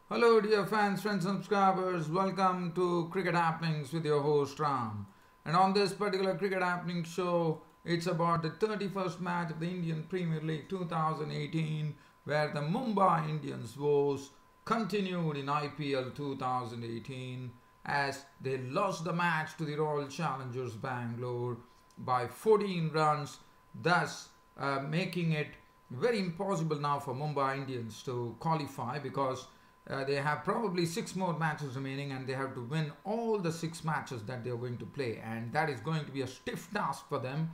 Hello dear fans, friends and subscribers, welcome to Cricket Happenings with your host Ram. And on this particular Cricket Happenings show, it's about the 31st match of the Indian Premier League 2018 where the Mumbai Indians woes continued in IPL 2018 as they lost the match to the Royal Challengers Bangalore by 14 runs, thus making it very impossible now for Mumbai Indians to qualify because they have probably 6 more matches remaining and they have to win all the 6 matches that they are going to play, and that is going to be a stiff task for them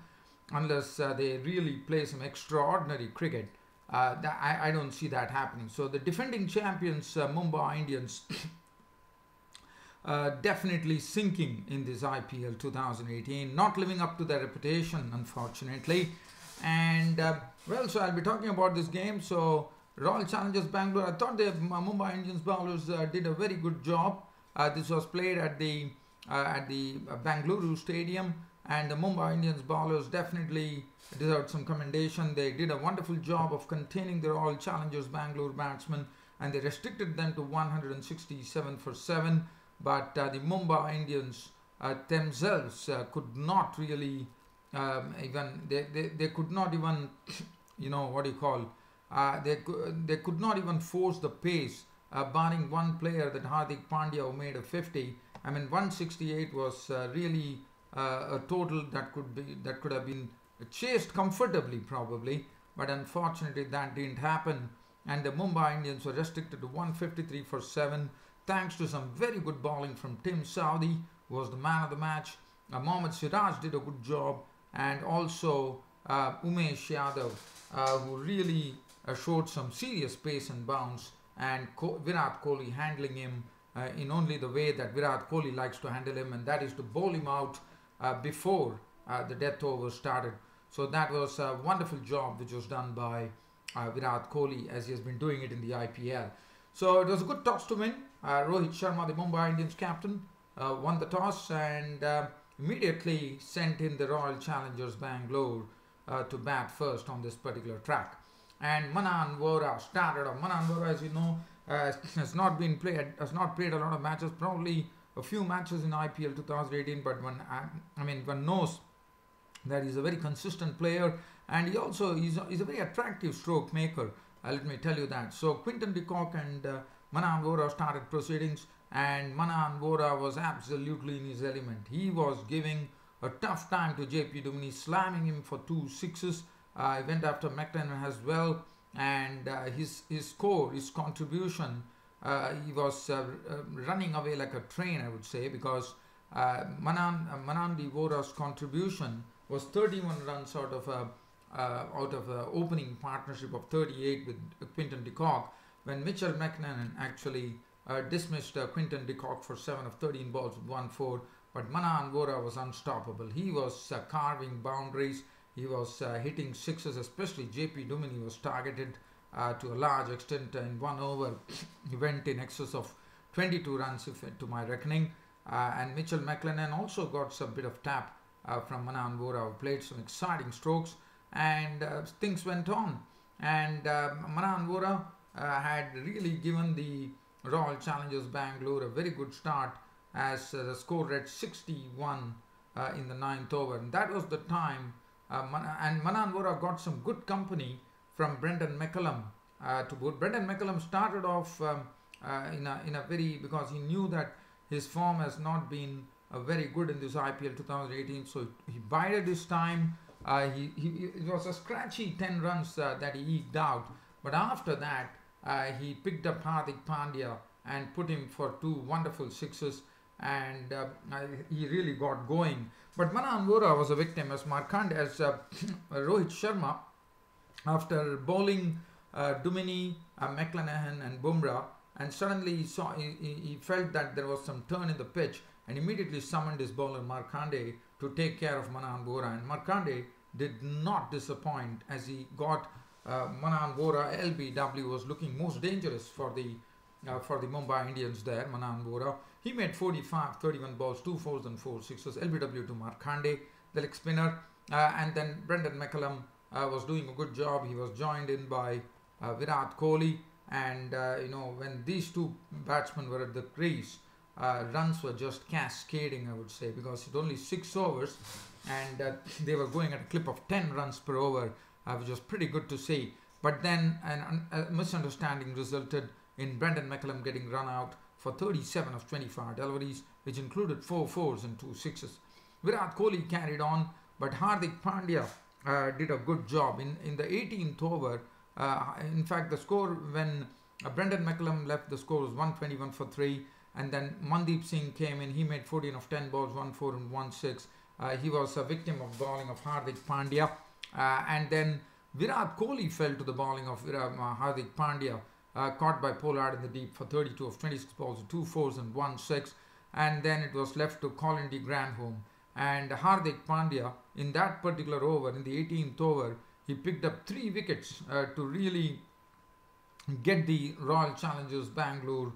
unless they really play some extraordinary cricket. I don't see that happening. So the defending champions Mumbai Indians definitely sinking in this IPL 2018, not living up to their reputation unfortunately. And well, so I'll be talking about this game. So Royal Challengers Bangalore, I thought the Mumbai Indians bowlers did a very good job. This was played at the Bangalore Stadium, and the Mumbai Indians bowlers definitely deserved some commendation. They did a wonderful job of containing the Royal Challengers Bangalore batsmen, and they restricted them to 167 for 7. But the Mumbai Indians themselves could not really they could not even what do you call they could not even force the pace, barring one player, that Hardik Pandya, who made a 50. I mean, 168 was really a total that could have been chased comfortably probably, but unfortunately that didn't happen, and the Mumbai Indians were restricted to 153 for 7 thanks to some very good bowling from Tim Southee, who was the man of the match. Mohammad Siraj did a good job, and also Umesh Yadav, who really showed some serious pace and bounce, and Virat Kohli handling him in only the way that Virat Kohli likes to handle him, and that is to bowl him out before the death over started. So that was a wonderful job which was done by Virat Kohli, as he has been doing it in the IPL. So it was a good toss to win. Rohit Sharma, the Mumbai Indians captain, won the toss and immediately sent in the Royal Challengers Bangalore to bat first on this particular track. And Manan Vora started off. Manan Vora, as you know, has not played a lot of matches, probably a few matches in IPL 2018. But one knows that he's a very consistent player, and he's a very attractive stroke maker. Let me tell you that. So Quinton de Kock and Manan Vora started proceedings, and Manan Vora was absolutely in his element. He was giving a tough time to JP Duminy, slamming him for 2 sixes. He went after McLennan as well, and his contribution, he was running away like a train, I would say, because Manandi Vora's contribution was 31 runs out of an opening partnership of 38 with Quinton de Kock, when Mitchell McLennan actually dismissed Quinton de Kock for 7 of 13 balls with 1-4. But Manan Vora was unstoppable. He was carving boundaries. He was hitting sixes, especially JP Duminy was targeted to a large extent in 1 over. He went in excess of 22 runs, to my reckoning. And Mitchell McLennan also got some bit of tap from Manan Vora, who played some exciting strokes, and things went on. And Manan Vora had really given the Royal Challengers Bangalore a very good start, as the score read 61 in the 9th over, and that was the time. And Manan Vora got some good company from Brendan McCullum to boot. Brendan McCullum started off in a very, because he knew that his form has not been very good in this IPL 2018, so he bided his time. It was a scratchy 10 runs that he eked out, but after that he picked up Hardik Pandya and put him for 2 wonderful sixes, and he really got going. But Manan Vora was a victim, as Rohit Sharma, after bowling Duminy, McLennan and Bumrah, and suddenly he felt that there was some turn in the pitch, and immediately summoned his bowler Markande to take care of Manan Vora, and Markande did not disappoint, as he got Manan Vora. LBW was looking most dangerous for the Mumbai Indians there. Manan Vora, he made 45, 31 balls, 2 fours and 4 sixes. LBW to Markande, the leg spinner, and then Brendan McCullum was doing a good job. He was joined in by Virat Kohli, And when these two batsmen were at the crease, runs were just cascading, I would say, because it only 6 overs, and they were going at a clip of 10 runs per over, which was pretty good to see. But then a misunderstanding resulted in Brendan McCullum getting run out for 37 of 25 deliveries, which included 4 fours and 2 sixes. Virat Kohli carried on, but Hardik Pandya did a good job. In the 18th over, in fact, the score when Brendan McCullum left, the score was 121 for 3. And then Mandeep Singh came in. He made 14 of 10 balls, 1 4 and 1 6. He was a victim of bowling of Hardik Pandya. And then Virat Kohli fell to the bowling of Hardik Pandya, caught by Pollard in the deep for 32 of 26 balls, 2 fours and 1 6. And then it was left to Colin de Grandhomme. And Hardik Pandya, in that particular over, in the 18th over, he picked up 3 wickets to really get the Royal Challengers Bangalore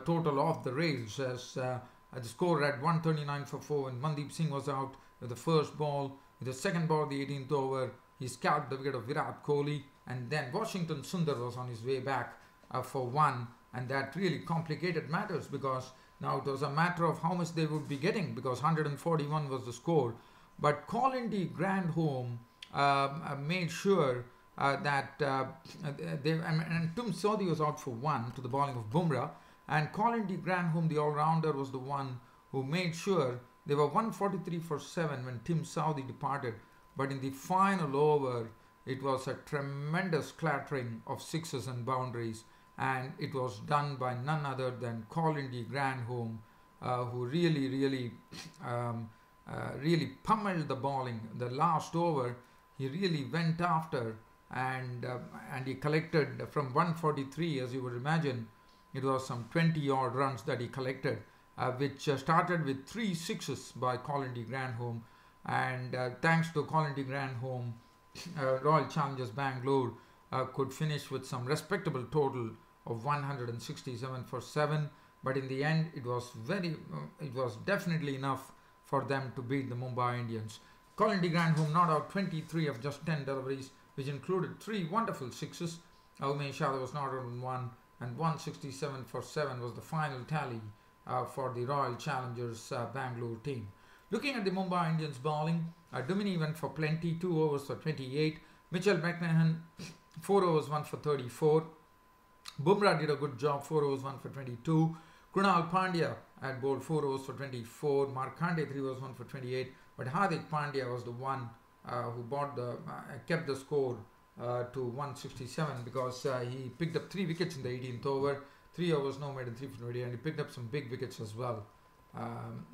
total off the rails, as the score read 139 for 4 when Mandeep Singh was out with the first ball. With the second ball of the 18th over, he scalped the wicket of Virat Kohli, and then Washington Sundar was on his way back for 1, and that really complicated matters, because now it was a matter of how much they would be getting, because 141 was the score. But Colin de Grandhomme made sure that and Tim Southee was out for 1 to the bowling of Bumrah. And Colin de Grandhomme, the all-rounder, was the one who made sure they were 143 for 7 when Tim Southee departed. But in the final over, it was a tremendous clattering of sixes and boundaries. And it was done by none other than Colin de Grandhomme, who really pummeled the bowling. The last over, he really went after, and he collected from 143, as you would imagine. It was some 20 odd runs that he collected, which started with 3 sixes by Colin de Grandhomme. And thanks to Colin de Grandhomme, Royal Challengers Bangalore could finish with some respectable total of 167 for 7. But in the end, it was definitely enough for them to beat the Mumbai Indians. Colin de Grandhomme not out 23 of just 10 deliveries, which included 3 wonderful sixes. Umesh Yadav was not out on 1. And 167 for 7 was the final tally for the Royal Challengers Bangalore team. Looking at the Mumbai Indians bowling, Duminy went for plenty, 2 overs for 28. Mitchell McMahon, 4 overs, 1 for 34. Bumrah did a good job, 4 overs, 1 for 22. Krunal Pandya had bowled 4 overs for 24. Markande, 3 overs, 1 for 28. But Hardik Pandya was the one who kept the score to 167, because he picked up 3 wickets in the 18th over, 3 overs no made and 3 for 28, and he picked up some big wickets as well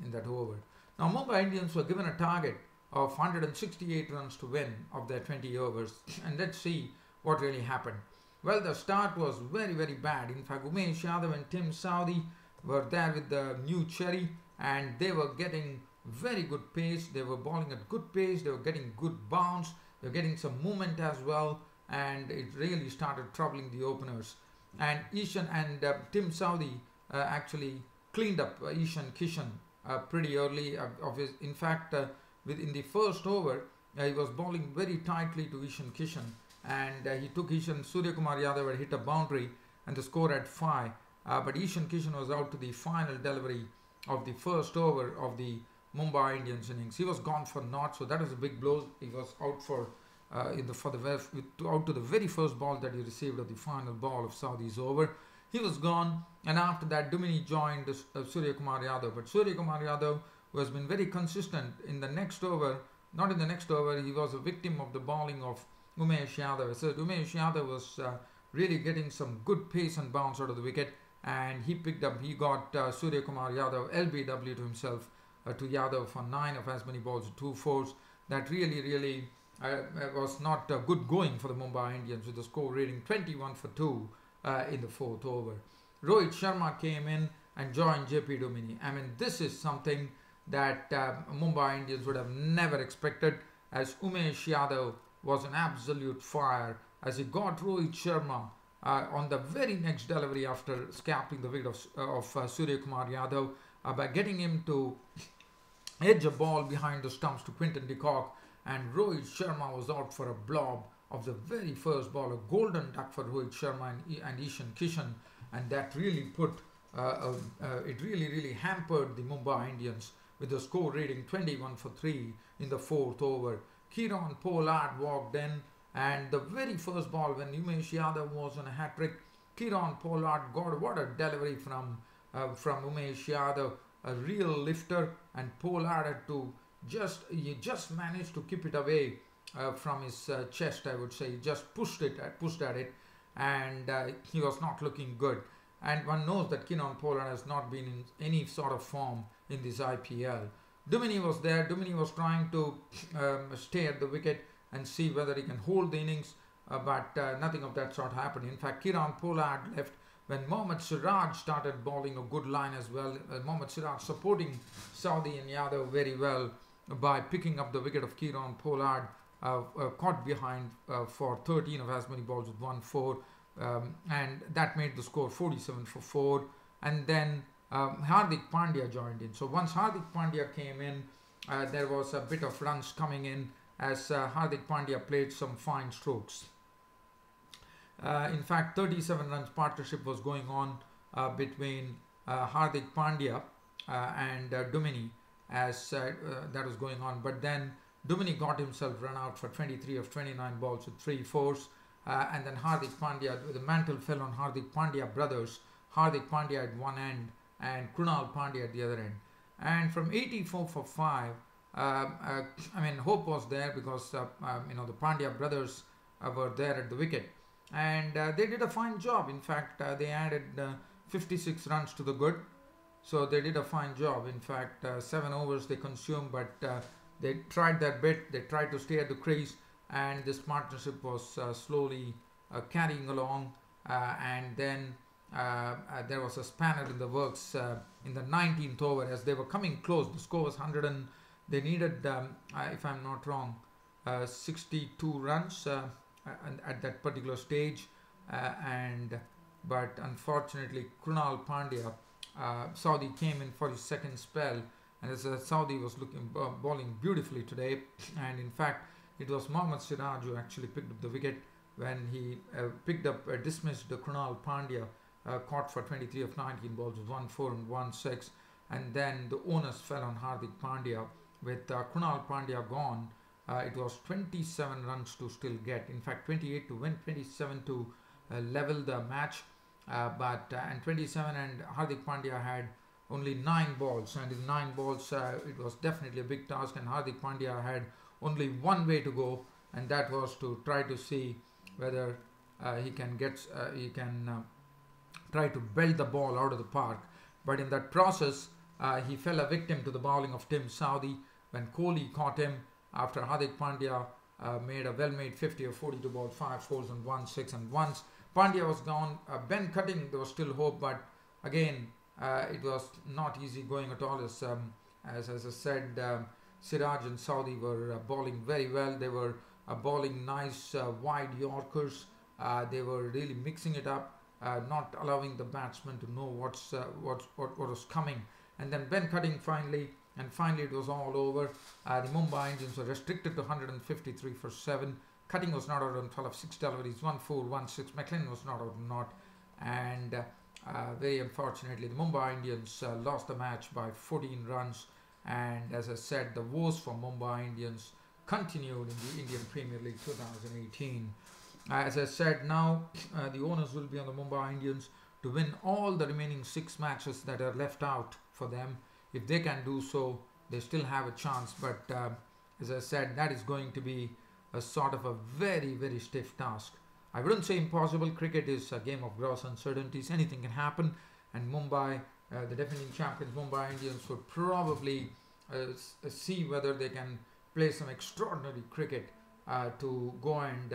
in that over. Now Mumbai Indians were given a target of 168 runs to win of their 20 overs, and let's see what really happened. Well, the start was very bad. In fact, Umesh Yadav and Tim Southee were there with the new cherry, and they were getting very good pace. They were bowling at good pace, they were getting good bounce, they were getting some movement as well, and it really started troubling the openers. And Tim Southee actually cleaned up Ishan Kishan pretty early. In fact, in the first over, he was bowling very tightly to Ishan Kishan, and he took Ishan. Surya Kumar Yadav had hit a boundary, and the score at 5. But Ishan Kishan was out to the final delivery of the first over of the Mumbai Indians innings. He was gone for naught, so that was a big blow. He was out out to the very first ball that he received of the final ball of Southee's over. He was gone, and after that, Duminy joined Surya Kumar Yadav. But Surya Kumar Yadav, who has been very consistent in the next over, not in the next over, he was a victim of the bowling of Umesh Yadav. So Umesh Yadav was really getting some good pace and bounce out of the wicket, and he got Surya Kumar Yadav LBW to himself, to Yadav for 9 of as many balls, 2 fours. That really was not good going for the Mumbai Indians, with the score reading 21 for 2 in the 4th over. Rohit Sharma came in and joined JP Duminy. I mean, this is something that Mumbai Indians would have never expected, as Umesh Yadav was an absolute fire as he got Rohit Sharma on the very next delivery after scalping the wicket of Surya Kumar Yadav by getting him to edge a ball behind the stumps to Quinton de Kock, and Rohit Sharma was out for a blob of the very first ball, a golden duck for Rohit Sharma and Ishan Kishan, and that really put it really hampered the Mumbai Indians with the score reading 21 for 3 in the 4th over. Kieron Pollard walked in, and the very first ball when Umesh Yadav was on a hat-trick, Kieron Pollard got what a delivery from Umesh Yadav, a real lifter, and Pollard had to just managed to keep it away from his chest, I would say. He just pushed at it, and he was not looking good. And one knows that Kieron Pollard has not been in any sort of form in this IPL. Duminy was there. Duminy was trying to stay at the wicket and see whether he can hold the innings, but nothing of that sort happened. In fact, Kieron Pollard left when Mohammad Siraj started bowling a good line as well. Mohammad Siraj supporting Southee and Yadav very well by picking up the wicket of Kieron Pollard, caught behind for 13 of as many balls with 1-4. And that made the score 47 for 4. And then Hardik Pandya joined in. So once Hardik Pandya came in, there was a bit of runs coming in as Hardik Pandya played some fine strokes. In fact, 37 runs partnership was going on between Hardik Pandya and Duminy as that was going on. But then Duminy got himself run out for 23 of 29 balls with 3 fours. And then Hardik Pandya, the mantle fell on Hardik Pandya brothers. Hardik Pandya at one end and Krunal Pandya at the other end. And from 84 for 5, I mean, hope was there because the Pandya brothers were there at the wicket, and they did a fine job. In fact, they added 56 runs to the good, so they did a fine job. In fact, 7 overs they consumed, but they tried their bit. They tried to stay at the crease, and this partnership was slowly carrying along. And then there was a spanner in the works in the 19th over as they were coming close. The score was 100 and they needed, if I'm not wrong, 62 runs at that particular stage. But unfortunately, Krunal Pandya, Southee came in for his second spell, and as Southee was bowling beautifully today. And in fact, it was Mohammad Siraj who actually picked up the wicket when he dismissed the Krunal Pandya, caught for 23 of 19 balls with 1-4 and 1-6. And then the onus fell on Hardik Pandya. With Krunal Pandya gone, it was 27 runs to still get. In fact, 28 to win, 27 to level the match. And 27, and Hardik Pandya had only 9 balls. And in 9 balls, it was definitely a big task. And Hardik Pandya had only one way to go, and that was to try to see whether he can try to belt the ball out of the park. But in that process, he fell a victim to the bowling of Tim Southee when Kohli caught him after Hardik Pandya made a well-made 50 of 42 balls, 5 fours and 1 6. And once Pandya was gone, Ben Cutting, there was still hope, but again, it was not easy going at all. As I said, Siraj and Southee were bowling very well. They were bowling nice wide Yorkers. They were really mixing it up, not allowing the batsman to know what was coming. And then Ben Cutting finally it was all over. The Mumbai Indians were restricted to 153 for 7. Cutting was not out on 12 of 6 deliveries, 1-4, 1-6. McLean was not out on not. And very unfortunately, the Mumbai Indians lost the match by 14 runs. And as I said, the woes for Mumbai Indians continued in the Indian Premier League 2018. As I said, now the onus will be on the Mumbai Indians to win all the remaining 6 matches that are left out for them. If they can do so, they still have a chance. But as I said, that is going to be a sort of a very, very stiff task. I wouldn't say impossible. Cricket is a game of gross uncertainties. Anything can happen. And Mumbai, the defending champions, Mumbai Indians, would probably see whether they can play some extraordinary cricket to go and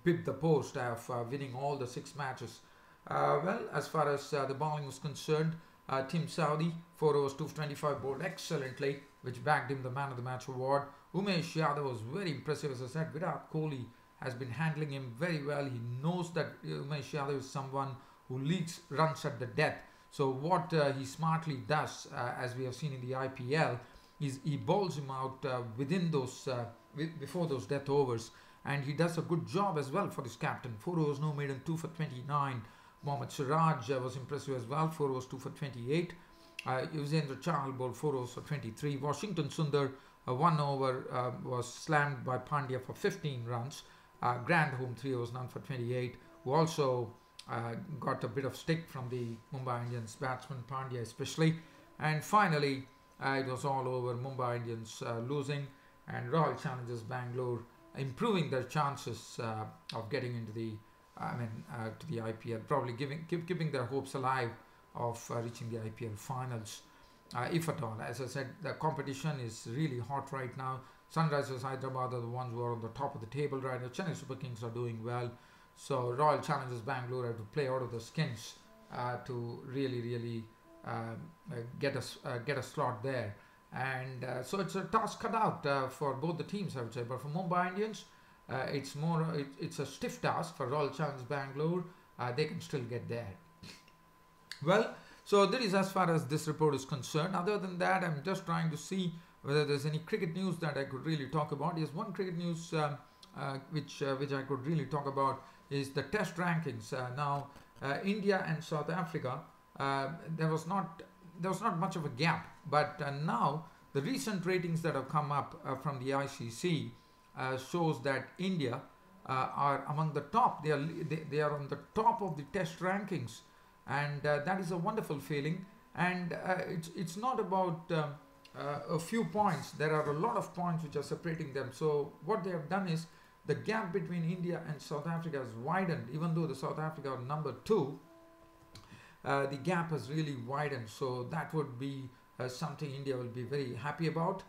pip the post of winning all the 6 matches. Well, as far as the bowling was concerned, Tim Southee, 4 overs, 2 for 25, bowled excellently, which bagged him the Man of the Match award. Umesh Yadav was very impressive. As I said, Virat Kohli has been handling him very well. He knows that Umesh Yadav is someone who leads runs at the death. So what he smartly does, as we have seen in the IPL, is he bowls him out within those, before those death overs. and he does a good job as well for his captain. 4 overs, no maiden, 2 for 29. Mohammad Siraj was impressive as well, 4 overs, 2 for 28. Yuzendra Chahal bowled 4 overs for 23. Washington Sundar, 1 over, was slammed by Pandya for 15 runs. Grant Home, 3 overs, none for 28, who also got a bit of stick from the Mumbai Indians batsman, Pandya especially. And finally, it was all over, Mumbai Indians losing, and Royal Challengers Bangalore improving their chances of getting into the to the IPL, probably keeping their hopes alive of reaching the IPL finals, if at all. As I said, the competition is really hot right now. Sunrisers Hyderabad are the ones who are on the top of the table right now. Chennai Super Kings are doing well. So Royal Challengers Bangalore have to play out of the skins to really get a slot there. And so it's a task cut out for both the teams, I would say. But for Mumbai Indians, it's a stiff task. For Royal Challengers Bangalore, they can still get there. Well, so that is as far as this report is concerned. Other than that, I'm just trying to see whether there's any cricket news that I could really talk about. There's one cricket news which I could really talk about is the test rankings. Now, India and South Africa, there was not much of a gap, but now the recent ratings that have come up from the ICC shows that India are among the top. They are on the top of the test rankings, and that is a wonderful feeling. And it's not about a few points. There are a lot of points which are separating them. So what they have done is the gap between India and South Africa has widened. Even though the South Africa are number 2, the gap has really widened. So that would be something India will be very happy about.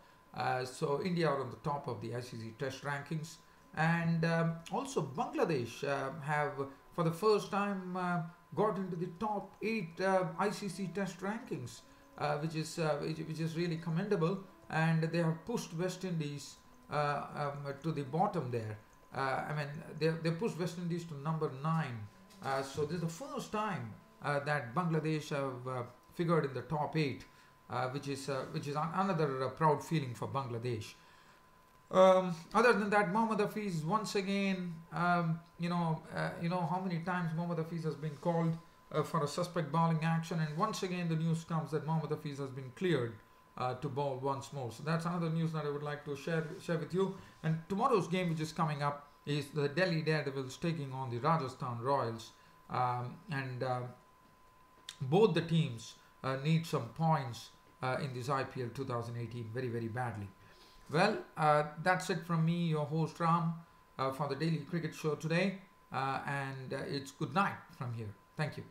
So India are on the top of the ICC test rankings, and also Bangladesh have for the first time got into the top 8 ICC test rankings, which is really commendable, and they have pushed West Indies to the bottom there. They pushed West Indies to number 9. So this is the first time that Bangladesh have figured in the top 8, which is another proud feeling for Bangladesh. Other than that, Mohammad Hafiz once again, you know how many times Mohammad Hafiz has been called for a suspect bowling action, and once again the news comes that Mohammad Hafiz has been cleared to bowl once more. So that's another news that I would like to share with you. And tomorrow's game, which is coming up, is the Delhi Daredevils taking on the Rajasthan Royals, and both the teams need some points in this IPL 2018 very badly. Well, that's it from me, your host Ram, for the Daily Cricket Show today, and it's good night from here. Thank you.